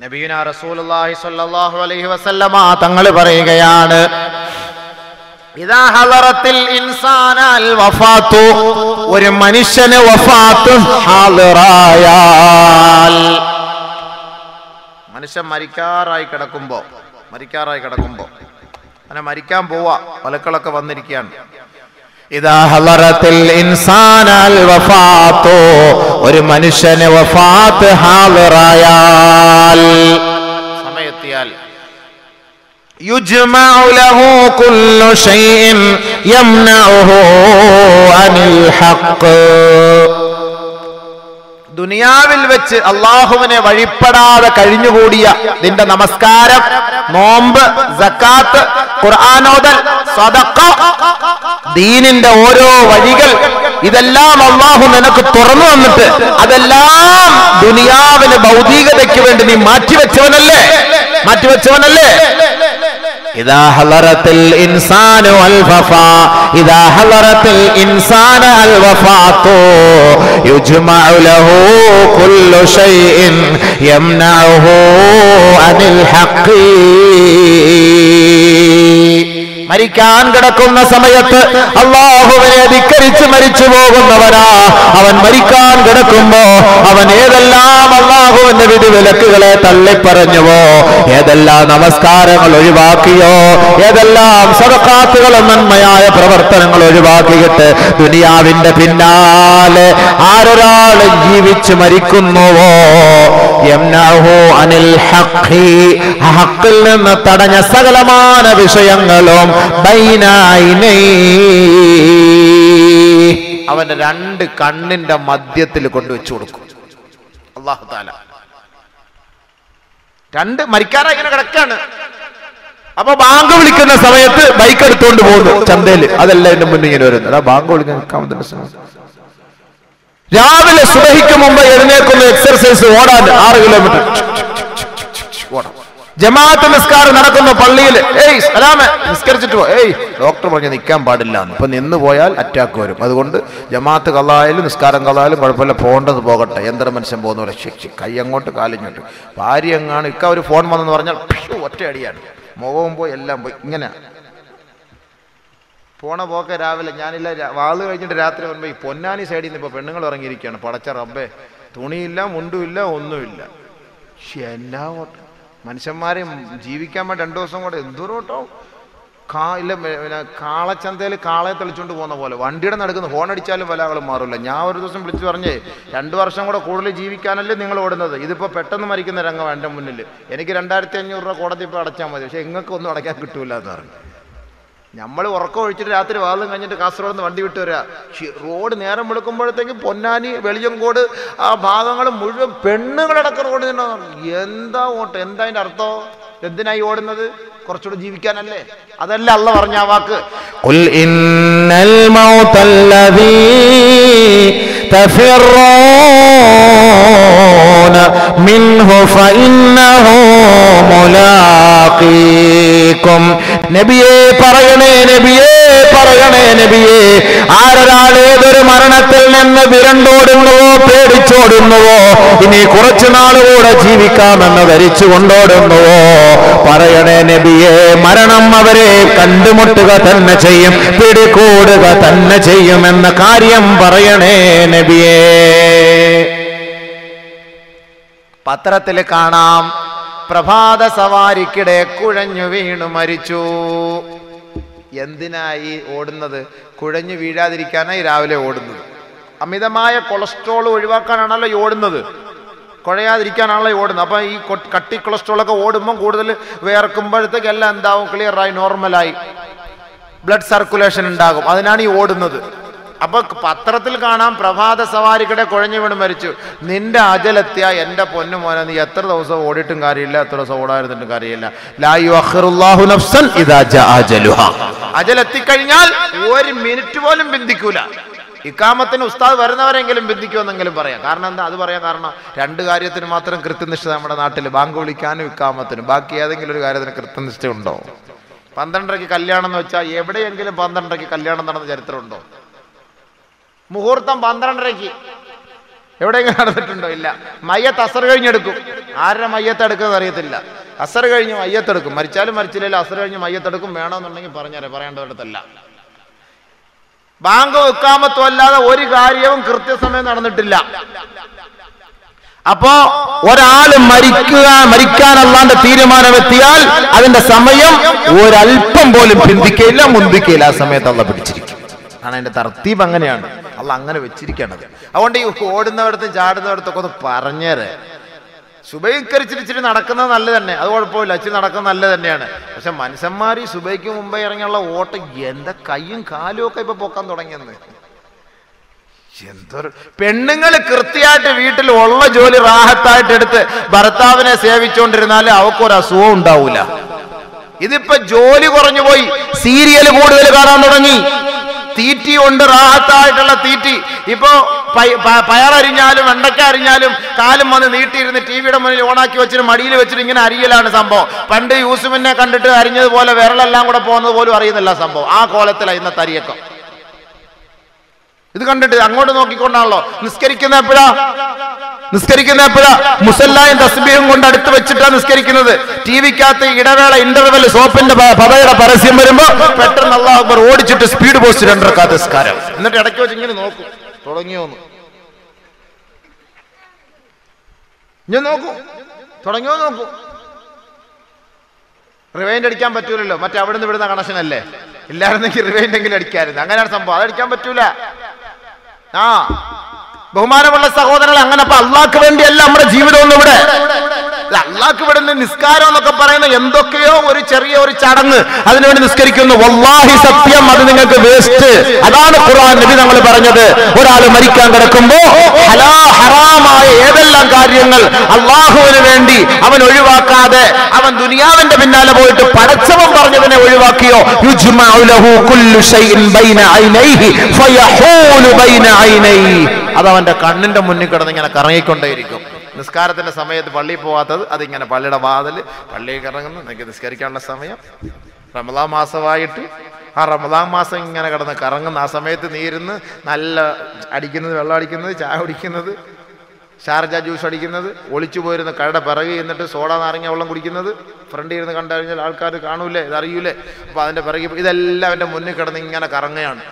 നബിയുനാ റസൂലുള്ളാഹി സ്വല്ലല്ലാഹു അലൈഹി വസല്ലമ തങ്ങൾ പറയുകയാണ്, ഇദാ ഹളറത്തിൽ ഇൻസാനൽ വഫാത്തു, ഒരു മനുഷ്യന് വഫാത്ത് ഹാളിറായാൽ, മനുഷ്യൻ മരിക്കാറായി കിടക്കുമ്പോ അങ്ങനെ മരിക്കാൻ പോവാ, മലക്കളൊക്കെ വന്നിരിക്കുകയാണ്. ഇദാ ഹളറത്തിൽ ഇൻസാനൽ വഫാത്തു, ഒരു മനുഷ്യന് വഫാത്ത് ഹാളിറായാൽ, സമയത്തിയാൽ, യുജ്മഉ ലഹു കുല്ലു ശൈഇൻ യംനഉഹു അനിൽ ഹഖ്, ദുനിയാവിൽ വെച്ച് അള്ളാഹുവിനെ വഴിപ്പെടാതെ കഴിഞ്ഞുകൂടിയ നിന്റെ നമസ്കാരം, നോമ്പ്, സക്കാത്ത്, ഖുർആനോദൽ, സദഖ, ദീനിന്റെ ഓരോ വഴികൾ, ഇതെല്ലാം അള്ളാഹു നിനക്ക് തുറന്നു വന്നിട്ട് അതെല്ലാം ദുനിയാവിന് ഭൗതികതയ്ക്ക് വേണ്ടി നീ മാറ്റിവെച്ചവനല്ലേ? إذا حضرت الإنسان الوفاة إذا حضرت الإنسان الوفاة يجمع له كل شيء يمنعه عن الحق. മരിക്കാൻ കിടക്കുന്ന സമയത്ത് അല്ലാഹുവിനെ ധിക്കരിച്ച് മരിച്ചു പോകുന്നവനാ. അവൻ മരിക്കാൻ കിടക്കുമ്പോ അവൻ ഏതെല്ലാം അല്ലാഹുവിന്റെ വിധിവിലക്കുകളെ തള്ളിപ്പറഞ്ഞുവോ, ഏതെല്ലാം നമസ്കാരങ്ങൾ ഒഴിവാക്കിയോ, ഏതെല്ലാം സദഖാത്തുകളും നന്മയായ പ്രവർത്തനങ്ങൾ ഒഴിവാക്കിയിട്ട് ദുനിയാവിന്റെ പിന്നാലെ ആരൊരാള് ജീവിച്ചു മരിക്കുന്നുവോ, യംനഉഹു അനിൽ ഹഖി, ഹഖിൽ നിന്ന് തടഞ്ഞ സകലമാന വിഷയങ്ങളും അവന്റെ രണ്ട് കണ്ണിന്റെ മധ്യത്തിൽ കൊണ്ടുവച്ചു കൊടുക്കും അല്ലാഹു തആല. രണ്ട് മരിക്കാറായി ഇങ്ങനെ കിടക്കാണ്. അപ്പൊ ബാങ്ക് വിളിക്കുന്ന സമയത്ത് ബൈക്ക് എടുത്തുകൊണ്ട് പോകുന്നു ചന്തയില്, അതല്ല എന്റെ മുന്നിൽ ഇങ്ങനെ വരുന്നത്. അതാ ബാങ്ക് വിളിക്കാൻ രാവിലെ സുബഹിക്ക് മുമ്പ് എഴുന്നേക്കുന്ന എക്സർസൈസ്, ഓടാൻ 6 കിലോമീറ്റർ ഓടാം. ജമാഅത്ത് നിസ്കാരം നടക്കുന്ന പള്ളിയിൽ, ഏയ് സലാമേ നിസ്കരിച്ചിട്ട് പോ, ഏയ് ഡോക്ടർ പറഞ്ഞ് നിൽക്കാൻ പാടില്ല, ഇപ്പൊ നിന്ന് പോയാൽ അറ്റാക്ക് വരും, അതുകൊണ്ട് ജമാഅത്ത് കളായാലും നിസ്കാരം കളായാലും കുഴപ്പമില്ല, പോകേണ്ടത് പോകട്ടെ. യന്ത്ര മനുഷ്യൻ പോകുന്ന പോലെ ശിക്ഷി, കൈ അങ്ങോട്ട് കാലിങ്ങോട്ട്. ഭാര്യ എങ്ങാണ് ഇക്ക ഒരു ഫോൺ വന്നെന്ന് പറഞ്ഞാൽ ഒറ്റ അടിയാണ്, മുഖവും പോയി എല്ലാം പോയി. ഇങ്ങനെ പോണ പോക്കെ രാവിലെ ഞാനില്ല, വാള് കഴിഞ്ഞിട്ട് രാത്രി വരുമ്പോൾ ഈ പൊന്നാനി സൈഡിൽ നിന്ന് ഇപ്പൊ പെണ്ണുങ്ങൾ ഇറങ്ങിയിരിക്കുകയാണ്. പടച്ച റബ്ബേ, തുണിയില്ല, മുണ്ടുമില്ല, ഒന്നുമില്ല. എല്ലാ മനുഷ്യന്മാരെ ജീവിക്കാൻ വേണ്ടി 2 ദിവസം കൂടെ എന്തോരോട്ടോ കാളച്ചന്തയിൽ കാളയെ തെളിച്ചുകൊണ്ട് പോകുന്ന പോലെ വണ്ടിയുടെ നടക്കുന്ന ഹോൺ അടിച്ചാലും പല ആളും മാറില്ല. ഞാൻ ഒരു ദിവസം വിളിച്ചു പറഞ്ഞേ, 2 വർഷം കൂടെ കൂടുതൽ ജീവിക്കാനല്ലേ നിങ്ങൾ ഓടുന്നത്, ഇതിപ്പോൾ പെട്ടെന്ന് മരിക്കുന്ന രംഗം എൻ്റെ മുന്നിൽ, എനിക്ക് 2500 രൂപ കോടതി ഇപ്പോൾ അടച്ചാൽ മതി, പക്ഷേ നിങ്ങൾക്കൊന്നും അടയ്ക്കാൻ കിട്ടൂല എന്ന് പറഞ്ഞു. നമ്മൾ ഉറക്കം ഒഴിച്ചിട്ട് രാത്രി വാദം കഴിഞ്ഞിട്ട് കാസർഗോഡ് നിന്ന് വണ്ടി വിട്ട് വരിക. റോഡ് നേരം വെളുക്കുമ്പോഴത്തേക്കും പൊന്നാനി, വെളിയങ്കോട് ആ ഭാഗങ്ങൾ മുഴുവൻ പെണ്ണുങ്ങളടക്കം റോഡ് തന്നെ. എന്താ ഓട്ടം, എന്താ അതിൻ്റെ അർത്ഥം? എന്തിനായി ഓടുന്നത്? കുറച്ചുകൂടെ ജീവിക്കാനല്ലേ? അതല്ല അള്ള പറഞ്ഞ ആ വാക്ക്, ഖുൽ ഇന്നൽ മൗതല്ലദീ തഫിറൂന മിൻഹു ഫഇന്നഹു മുലാഖീകും. നബിയേ പറയണേ, ആരൊരാൾ ഏതൊരു മരണത്തിൽ നിന്ന് വിരണ്ടോടുന്നുവോ, പേടിച്ചോടുന്നുവോ, ഇനി കുറച്ചു നാളുകൂടെ ജീവിക്കാമെന്ന് ധരിച്ചു കൊണ്ടോടുന്നുവോ, പറയണേ നബിയേ, മരണം അവരെ കണ്ടുമുട്ടുക തന്നെ ചെയ്യും, പിടികൂടുക തന്നെ ചെയ്യുമെന്ന കാര്യം പറയണേ നബിയേ. പത്രത്തിൽ കാണാം, പ്രഭാത സവാരിക്കിടെ കുഴഞ്ഞു വീണു മരിച്ചു. എന്തിനായി ഓടുന്നത്? കുഴഞ്ഞു വീഴാതിരിക്കാനായി രാവിലെ ഓടുന്നത്. അമിതമായ കൊളസ്ട്രോൾ ഒഴിവാക്കാനാണല്ലോ ഈ ഓടുന്നത്, കുഴയാതിരിക്കാനാണല്ലോ ഈ ഓടുന്നത്. അപ്പം ഈ കട്ടി കൊളസ്ട്രോളൊക്കെ ഓടുമ്പം കൂടുതൽ വേർക്കുമ്പോഴത്തേക്ക് എല്ലാം എന്താവും? ക്ലിയറായി, നോർമലായി, ബ്ലഡ് സർക്കുലേഷൻ ഉണ്ടാകും. അതിനാണ് ഈ ഓടുന്നത്. അപ്പൊ പത്രത്തിൽ കാണാം, പ്രഭാത സവാരിക്കിടെ കുഴഞ്ഞു വീണ് മരിച്ചു. നിന്റെ അജലെത്തിയ എൻ്റെ പൊന്നു മോനെ, നീ എത്ര ദിവസം ഓടിയിട്ടും കാര്യമില്ല, എത്ര ദിവസം ഓടാതിരുന്നിട്ടും കാര്യമില്ല. ലാ യുഅഖിറുല്ലാഹു നഫ്സൻ ഇദാ ജാഅ അജലുഹാ. അജലെത്തിക്കഴിഞ്ഞാൽ 1 മിനിറ്റ് പോലും ബന്ധിക്കൂല. ഇക്കാമത്തിന് ഉസ്താദ് വരുന്നവരെങ്കിലും ബന്ധിക്കുമെന്നെങ്കിലും പറയാം. കാരണം എന്താ അത് പറയാൻ കാരണം? 2 കാര്യത്തിന് മാത്രം കൃത്യനിഷ്ഠ നമ്മുടെ നാട്ടിൽ, ബാങ്ക് വിളിക്കാനും ഇക്കാമത്തിനും. ബാക്കി ഏതെങ്കിലും ഒരു കാര്യത്തിന് കൃത്യനിഷ്ഠ ഉണ്ടോ? 12:30 കല്യാണം എന്ന് വെച്ചാൽ എവിടെയെങ്കിലും 12:30 കല്യാണം നടന്ന ചരിത്രമുണ്ടോ? മുഹൂർത്തം 12:30. എവിടെയെങ്കിലും നടന്നിട്ടുണ്ടോ? ഇല്ല. മയ്യത്ത് അസർ കഴിഞ്ഞെടുക്കും. ആരുടെ മയ്യത്ത് എടുക്കുന്നത് അറിയത്തില്ല. അസർ കഴിഞ്ഞ് മയ്യത്തെടുക്കും. മരിച്ചാലും മരിച്ചില്ലല്ലോ അസർ കഴിഞ്ഞ് മയ്യത്തെടുക്കും. വേണമെന്നുണ്ടെങ്കിൽ പറഞ്ഞേരെ, പറയേണ്ടതല്ല. ബാങ്ക് ഇഖാമത്തും അല്ലാതെ ഒരു കാര്യവും കൃത്യസമയം നടന്നിട്ടില്ല. അപ്പോ ഒരാള് മരിക്കാൻ അല്ലാണ്ട് തീരുമാനമെത്തിയാൽ അതിന്റെ സമയം ഒരല്പം പോലും പിന്തിക്കയില്ല, മുന്തിക്കയില്ല. ആ സമയത്ത് അള്ളാഹ് പിടിച്ചിരിക്കും. ആണ് അതിന്റെ തർത്തീബ്. അങ്ങനെയാണ് അള്ളാഹ് അങ്ങനെ വെച്ചിരിക്കേണ്ടത്. അതുകൊണ്ട് ഈ ഓടുന്നവിടത്തും ചാടുന്നവിടത്തൊക്കെ ഒന്ന് പറഞ്ഞേരെ. സുബൈക്കരിച്ചിരിച്ചിട്ട് നടക്കുന്നത് നല്ല തന്നെ, അത് കുഴപ്പമില്ല. ഇച്ചിരി നടക്കുന്നത് നല്ല തന്നെയാണ്. പക്ഷെ മനുഷ്യന്മാർ ഈ സുബൈക്ക് മുമ്പേ ഇറങ്ങിയുള്ള ഓട്ടം എന്താ കയ്യും കാലും ഒക്കെ ഇപ്പൊ പൊക്കാൻ തുടങ്ങിയെന്ന്. എന്തൊരു പെണ്ണുങ്ങൾ കൃത്യമായിട്ട് വീട്ടിൽ ഉള്ള ജോലി റാഹത്തായിട്ട് എടുത്ത് ഭർത്താവിനെ സേവിച്ചുകൊണ്ടിരുന്നാല് അവക്കൊരു അസുഖം ഉണ്ടാവൂല. ഇതിപ്പോ ജോലി കുറഞ്ഞു പോയി, സീരിയൽ കൂടുതൽ കാണാൻ തുടങ്ങി, തീറ്റി കൊണ്ട് റാഹത്തായിട്ടുള്ള തീറ്റി. ഇപ്പോ പയറരിഞ്ഞാലും വെണ്ടക്ക അരിഞ്ഞാലും കാലും വന്ന് നീട്ടിയിരുന്ന് ടിവിയുടെ മുന്നിൽ ഓണാക്കി വെച്ചിട്ട് മടിയിൽ വെച്ചിട്ട് ഇങ്ങനെ അരിയലാണ് സംഭവം. പണ്ട് യൂസുഫിനെ കണ്ടിട്ട് അരിഞ്ഞതുപോലെ വിരലെല്ലാം കൂടെ പോകുന്നത് പോലും അറിയുന്നില്ല സംഭവം. ആ കോലത്തിലാണ് ഇന്നത്തെ അരിയൊക്കെ. ഇത് കണ്ടിട്ട് അങ്ങോട്ട് നോക്കിക്കൊണ്ടാണല്ലോ നിസ്കരിക്കുന്ന എപ്പോഴാ മുസല്ലായും തസ്ബീഹും കൊണ്ട് അടുത്ത് വെച്ചിട്ടാണ് നിസ്കരിക്കുന്നത്. ടിവിക്കകത്ത് ഇടവേള ഇന്റർവെൽ സോപ്പിന്റെ പതയുടെ പരസ്യം വരുമ്പോ പെട്ടെന്ന് അല്ലാഹു അക്ബർ ഓടിച്ചിട്ട് സ്പീഡ് പോസ്റ്റ് 2 റക്അത്ത് നിസ്കാരം. എന്നിട്ട് ഇടയ്ക്ക് വെച്ച് ഇങ്ങനെ നോക്കും, തുടങ്ങിയോന്ന് ഞാൻ നോക്കും, തുടങ്ങിയോ നോക്കും. റിവൈൻഡ് അടിക്കാൻ പറ്റൂലല്ലോ, മറ്റേ അവിടെ നിന്ന് വിടുന്ന കണക്ഷൻ അല്ലേ. ഇല്ലായിരുന്നെങ്കിൽ റിവൈൻഡ് എങ്കിലും അടിക്കായിരുന്നു. അങ്ങനെയാണ് സംഭവം. അതടിക്കാൻ പറ്റൂല. ബഹുമാനമുള്ള സഹോദരങ്ങൾ, അങ്ങനെ അപ്പൊ അള്ളാഹ്ക്ക് വേണ്ടിയല്ല നമ്മുടെ ജീവിതം ഒന്നും ഇവിടെ. അള്ളാഹ്ക്ക് വിടുന്ന നിസ്കാരം എന്നൊക്കെ പറയുന്ന എന്തൊക്കെയോ ഒരു ചെറിയ ഒരു ചടങ്ങ്, അതിനുവേണ്ടി നിസ്കരിക്കുന്നു. വല്ലാഹി സത്യം, അത് നിങ്ങൾക്ക് വേസ്റ്റ്. അതാണ് ഖുർആൻ നബി നമ്മൾ പറഞ്ഞത്. ഒരാൾ മരിക്കാൻ കിടക്കുമ്പോ ഹറാമായ ഏതെല്ലാം കാര്യങ്ങൾ അള്ളാഹുവിന് വേണ്ടി അവൻ ഒഴിവാക്കാതെ അവൻ ദുനിയാവിന്റെ പിന്നാലെ പോയിട്ട് പടച്ചവൻ പറഞ്ഞതിനെ ഒഴിവാക്കിയോ, യുജ്മഉ ലഹു കുല്ലു ശൈഇൻ ബൈന ഐനൈഹി ഫയഹൂലു ബൈന ഐനൈഹി, അത് അവന്റെ കണ്ണിന്റെ മുന്നിൽ കിടന്ന് ഇങ്ങനെ കറങ്ങിക്കൊണ്ടേയിരിക്കും. നിസ്കാരത്തിന്റെ സമയത്ത് പള്ളിയിൽ പോവാത്തത് അതിങ്ങനെ പള്ളിയുടെ വാതിൽ പള്ളിയിൽ ഇറങ്ങുന്നു. എനിക്ക് നിസ്കരിക്കാനുള്ള സമയം റമദാൻ മാസമായിട്ട് ആ റമദാൻ മാസം ഇങ്ങനെ കിടന്ന് കറങ്ങുന്ന ആ സമയത്ത് നീരുന്ന് നല്ല അടിക്കുന്നത്, വെള്ളം അടിക്കുന്നത്, ചായ കുടിക്കുന്നത്, ഷാർജ ജ്യൂസ് അടിക്കുന്നത്, ഒളിച്ചു പോയിരുന്ന കടയുടെ പിറകെ എന്നിട്ട് സോഡ നാരങ്ങ വെള്ളം കുടിക്കുന്നത്, ഫ്രണ്ടിൽ ഇരുന്ന് കണ്ടു കഴിഞ്ഞാൽ ആൾക്കാർ കാണൂലേ, ഇതറിയൂലേ. അപ്പൊ അതിന്റെ പിറകെ ഇതെല്ലാം എൻ്റെ മുന്നിൽ കിടന്ന് ഇങ്ങനെ കറങ്ങുകയാണ്.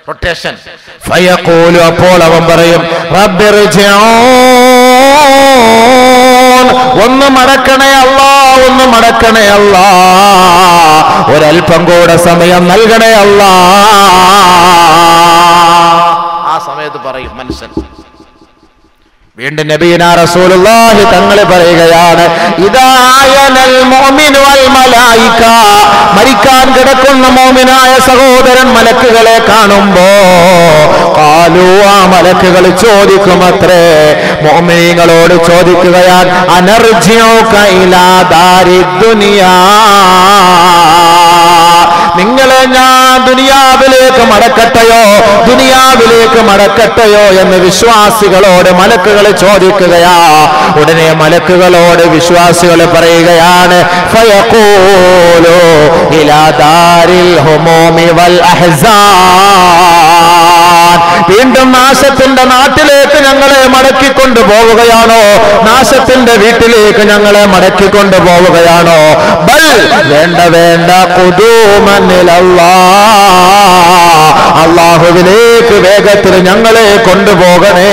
റൊട്ടേഷൻ. ഫയഖൂലു, അപ്പോൾ അവൻ പറയും റബ്ബിർജിഊൻ, ഒന്ന് മടക്കണേ അല്ലാ, ഒന്ന് മടക്കണേ അല്ലാ, ഒരൽപ്പം കൂടെ സമയം നൽകണേ അല്ലാ. ആ സമയത്ത് പറയും മനുഷ്യൻ. വീണ്ടും നബിയുനാ റസൂലുള്ളാഹി തങ്ങൾ പറയുകയാണ്, ഇദായനൽ മുഅ്മിനു വൽ മലായിക, മരിക്കാൻ കിടക്കുന്ന മുഅ്മിനായ സഹോദരൻ മലക്കുകളെ കാണുമ്പോ ഖാലു, ആ മലക്കുകൾ ചോദിക്കുമത്രേ, മുഅ്മിനീങ്ങളോട് ചോദിക്കുകയാണ്, അനർജിഉക ഇലാ ദാരിദ് ദുനിയാ, നിങ്ങളെ ഞാൻ ദുനിയാവിലേക്ക് മടക്കട്ടെയോ എന്ന് വിശ്വാസികളോട് മലക്കുകൾ ചോദിക്കുകയാ. ഉടനെ മലക്കുകളോട് വിശ്വാസികൾ പറയുകയാണ്, ഫയഖൂലു ഇലാ ദാരിൽ ഹുമൂമി വൽ അഹ്സാൻ, വീണ്ടും നാശത്തിന്റെ നാട്ടിലേക്ക് ഞങ്ങളെ മടക്കിക്കൊണ്ടു പോവുകയാണോ, നാശത്തിന്റെ വീട്ടിലേക്ക് ഞങ്ങളെ മടക്കിക്കൊണ്ടു പോവുകയാണോ? ബൽ, വേണ്ട, ഖുദൂമൻ ഇലല്ലാഹ്, അല്ലാഹുവിലേക്ക് വേഗത്തിൽ ഞങ്ങളെ കൊണ്ടുപോകണേ.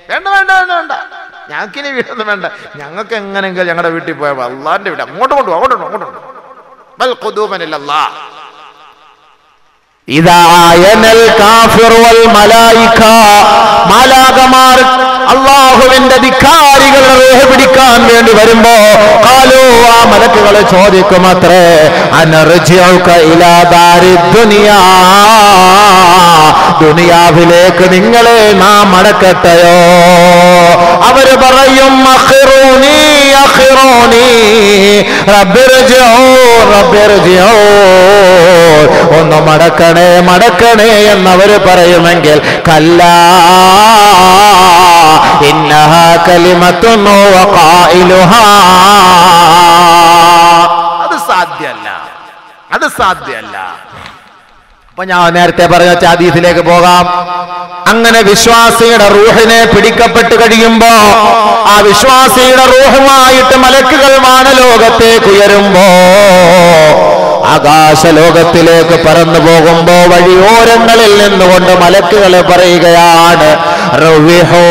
വേണ്ട, ഞങ്ങൾക്കിനി വീടൊന്നും വേണ്ട, ഞങ്ങൾക്ക് എങ്ങനെയെങ്കിലും ഞങ്ങളുടെ വീട്ടിൽ പോയാൽ അള്ളാന്റെ വീട് അങ്ങോട്ട് കൊണ്ടുപോകും. ബൽ ഖുദൂമൻ ഇലല്ലാഹ്. ഇദായനൽ കാഫിർ വൽ മലായിക, മാലാഖമാർ അല്ലാഹുവിന്റെ ധിക്കാരികളെ റൂഹ് പിടിക്കാൻ വേണ്ടി വരുമ്പോ ഖാലു, ആ മലക്കുകളെ ചോദിക്കുമത്രേ, അനർജിഉക ഇലാ ദാരിദ് ദുനിയാ, ദുനിയാവിലേക്ക് നിങ്ങളെ നാം മടക്കട്ടെയോ? അവര് പറയും, അഖിറൂനി റബ്ബിർജിഊ, ഒന്ന് മടക്കണേ എന്നവര് പറയുമെങ്കിൽ, കല്ലാ ഇന്നഹാ കലിമത്തുൻ വഖായിലുഹാ, അത് സാധ്യമല്ല. അപ്പൊ ഞാൻ നേരത്തെ പറഞ്ഞ ഹദീസിലേക്ക് പോകാം. അങ്ങനെ വിശ്വാസിയുടെ റൂഹിനെ പിടിക്കപ്പെട്ട് കഴിയുമ്പോ ആ വിശ്വാസിയുടെ റൂഹുമായിട്ട് മലക്കുകൾ വാനലോകത്തേക്ക് ഉയരുമ്പോ ആകാശലോകത്തിലേക്ക് പറന്നു പോകുമ്പോ വഴിയോരങ്ങളിൽ നിന്നുകൊണ്ട് മലക്കുകളെ പറയുകയാണ്, റവ്വിഹൂ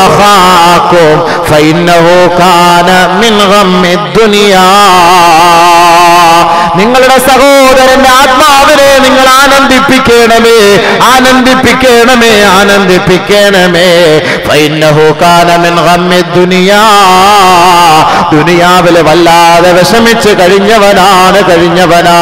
അഖാകും ഫഇന്നഹു കാന മിൻ ഗമ്മിദ് ദുനിയാ. നിങ്ങളുടെ സഹോദരന്റെ ആത്മാവിനെ നിങ്ങൾ ആനന്ദിപ്പിക്കണമേ, ആനന്ദിപ്പിക്കണമേ, ആനന്ദിപ്പിക്കണമേ. ഫഇന്നഹു കാന മിൻ ഗമ്മിദ് ദുനിയാ. ദുനിയാവിലെ വല്ലാതെ വിഷമിച്ച് കഴിഞ്ഞവനാണ്, കഴിഞ്ഞവനാ.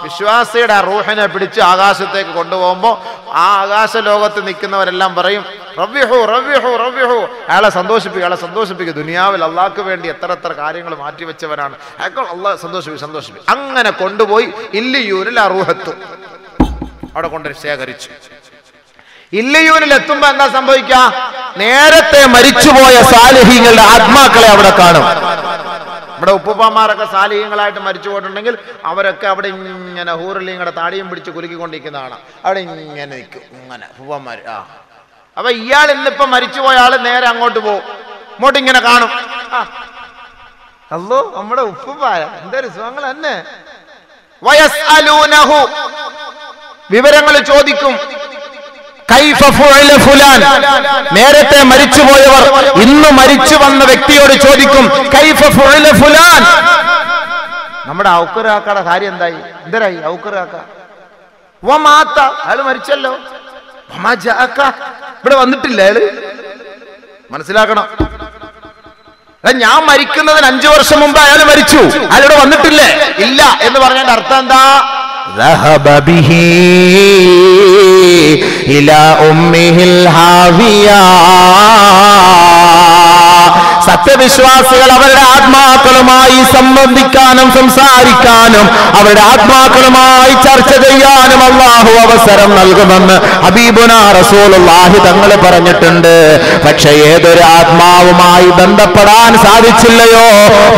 വിശ്വാസിയുടെ റൂഹിനെ പിടിച്ച് ആകാശത്തേക്ക് കൊണ്ടുപോകുമ്പോൾ ആ ആകാശ ലോകത്ത് നിൽക്കുന്നവരെല്ലാം പറയും, റവ്വിഹു റവ്വിഹു റവ്വിഹു, അയാളെ സന്തോഷിപ്പിക്കുക, അയാളെ സന്തോഷിപ്പിക്കുക. ദുനിയാവിൽ അള്ളാഹ്ക്ക് വേണ്ടി എത്ര എത്ര കാര്യങ്ങൾ മാറ്റിവെച്ചവരാണ്, അയാൾ അള്ളാഹ് സന്തോഷിപ്പിക്കും, സന്തോഷിപ്പിക്കും. അങ്ങനെ കൊണ്ടുപോയി ഇല്ലിയൂരിൽ ആ റൂഹെത്തും, അവിടെ കൊണ്ട് ശേഖരിച്ചു. ഇല്ലിയൂരിൽ എത്തുമ്പോ എന്താ സംഭവിക്കുക? നേരത്തെ മരിച്ചുപോയ സാലിഹീങ്ങളുടെ ആത്മാക്കളെ അവിടെ കാണും. നമ്മുടെ ഉപ്പുപ്പാമാരൊക്കെ സാലിഹ്യങ്ങളായിട്ട് മരിച്ചു പോയിട്ടുണ്ടെങ്കിൽ അവരൊക്കെ അവിടെ ഇങ്ങനെ ഹൂറലിങ്ങളുടെ താടിയും പിടിച്ച് കുലുക്കിക്കൊണ്ടിരിക്കുന്നതാണ്. അവിടെ ഇങ്ങനെ നിൽക്കും, ഇങ്ങനെ ഉപ്പുപ്പാമാര്. അപ്പൊ ഇയാൾ ഇന്നിപ്പോ മരിച്ചുപോയ ആള് നേരെ അങ്ങോട്ട് പോകും, ഇങ്ങോട്ട് ഇങ്ങനെ കാണും. അല്ലോ നമ്മുടെ ഉപ്പുപ്പായ എന്തൊരു സുഖങ്ങൾ തന്നെ. വയസ്അലൂനഹു, വിവരങ്ങൾ ചോദിക്കും. കൈഫ ഫുഅല ഫുലാൻ, നേരത്തെ മരിച്ചുപോയവർ ഇന്ന് മരിച്ചു വന്ന വ്യക്തിയോട് ചോദിക്കും, കൈഫ ഫുഅല ഫുലാൻ. നമ്മുടെ ഔക്കറാക്കയുടെ കാര്യം എന്തായി, എന്തരായി ഔക്കറാക്ക? വമാത, അയാൾ മരിച്ചല്ലോ. വമാജഅക, ഇവിടെ വന്നിട്ടില്ല അയാള്. മനസ്സിലാക്കണം, ഞാൻ മരിക്കുന്നതിന് 5 വർഷം മുമ്പ് അയാൾ മരിച്ചു, അയാളിവിടെ വന്നിട്ടില്ലേ? ഇല്ല എന്ന് പറഞ്ഞതിന്റെ അർത്ഥം എന്താ? ذهب به إلى أمه الهاوية. സത്യവിശ്വാസികൾ അവരുടെ ആത്മാക്കളുമായി സംബന്ധിക്കാനും സംസാരിക്കാനും അവരുടെ ആത്മാക്കളുമായി ചർച്ച ചെയ്യാനും അല്ലാഹു അവസരം നൽകുമെന്ന് ഹബീബുനാ റസൂലുള്ളാഹി തങ്ങൾ പറഞ്ഞിട്ടുണ്ട്. പക്ഷെ ഏതൊരു ആത്മാവുമായി ബന്ധപ്പെടാൻ സാധിച്ചില്ലയോ,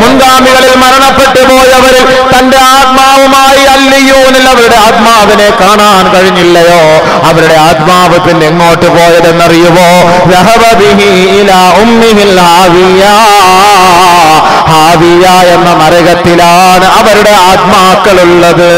മുൻഗാമികളിൽ മരണപ്പെട്ടു പോയവരിൽ തന്റെ ആത്മാവുമായി അല്ലിയൂനിൽ അവരുടെ ആത്മാവിനെ കാണാൻ കഴിഞ്ഞില്ലയോ, അവരുടെ ആത്മാവ് പിന്നെ എങ്ങോട്ട് പോയതെന്നറിയുമോ? ذهب به إلى أمه الهاوية. ഹാവിയ എന്ന നരകത്തിലാണ് അവരുടെ ആത്മാക്കളുള്ളത്.